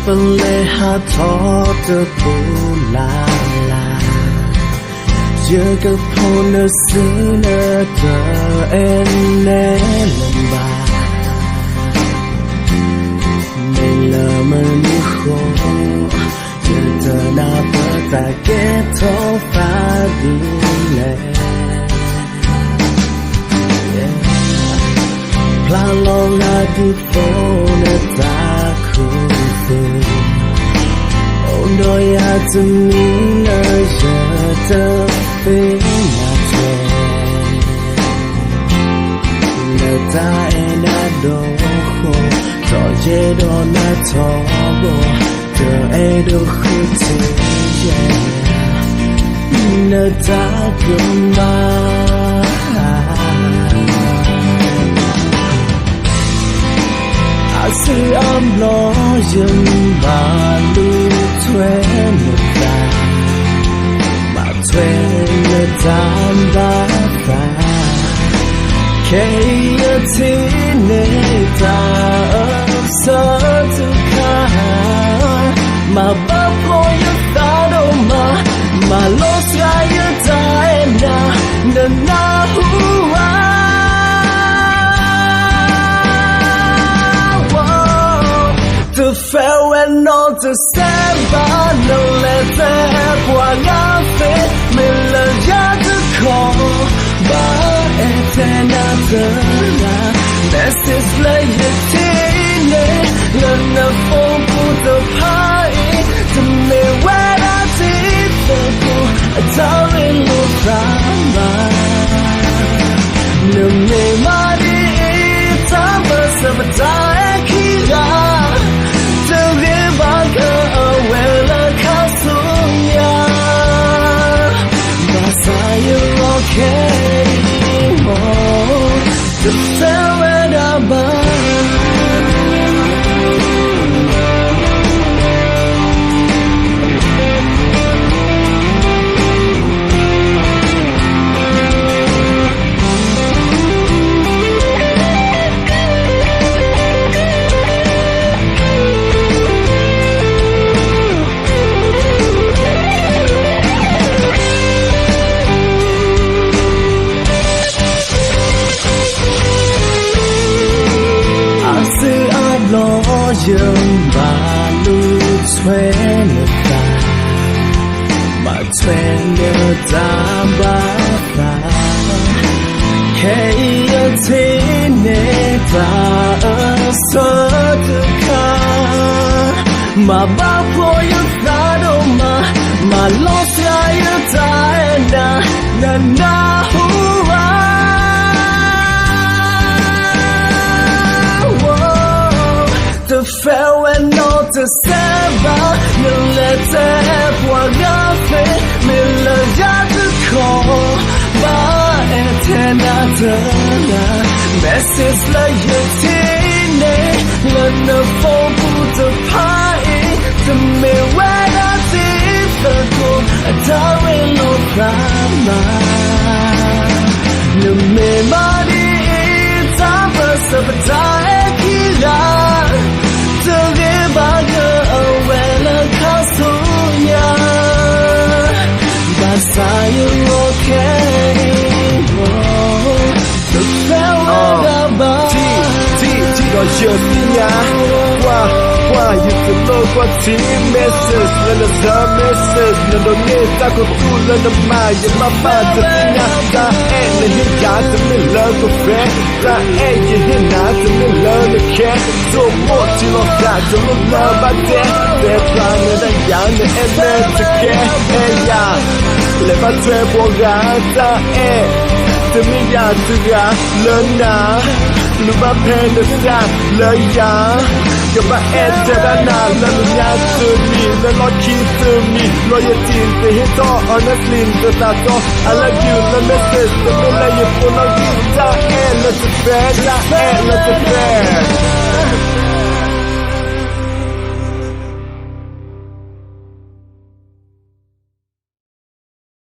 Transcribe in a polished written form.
bần lệ hạ thọ tơ bù la la giờ gặp hôn nơ xứ nơ tơ em nè lần bà mình lờ mơ như khô giờ tơ na bơ ta kết thô phá đi lệ la lo na đi phố nơ ta khung phương đôi à từng ní nơi giờ tơ về nhà trẻ nơi ta na đồ khô trò dễ đồ na thọ bồ tơ đồ khứ thế nơi ta cầm ba sự ấm lo dừng và lưu thuê một ta mà thuê người ta đã ta khi thì nơi ta ở sở tư khá mà bác hồi ta đâu mà lo xa như ta em đã nên na hua to fail and not to stand by no let the qua ngã phê mình là giá thức khó ba eternal là this is like a teen lần nào phong phú tập hai to me where I see the go a darling look drama no me ma đi ta bơ sa ba ta khi ra to fail and above. Dương và lưu thuê nước ta mà thuê nước ta bá ta khi thế nên ta ở sở tư khá mà bao khối ta đâu mà lo xa như ta na na hua to fail and not to stand by mình là ta qua ngã phê mình là giá thức khó ba eternal là message là như thế này lần nào phong phú tập hai to me where I see the goal a darling no drama no me ma đi ta bơ sa ba ta khi ra are you okay? The farewell goodbye. T gọi chưa tin nhá. Qua YouTube lô qua tí message lên là giờ message lên đôi nghe ta có tu lên năm mai giờ mà ba giờ tin nhá. Ta em là những giá từ mình lỡ của phép. Ta em chỉ hiện nã từ mình lỡ là khen. Dù một chỉ lo cả cho lúc lỡ ba thế. Để ra người đánh giá người em lên cho khen. Hey ya, lấy ba thuê bộ gà ta em. Từ mình nhà từ gà lớn ná. Lúc ba phê được ra lời giá. Gặp bà em sẽ đã nà là lúc nhà từ mi là lo khi từ mi loyalty từ hết to honestly từ ta to I love you là message từ mình là yêu của nó ghi ta em là thực tế là em là thực tế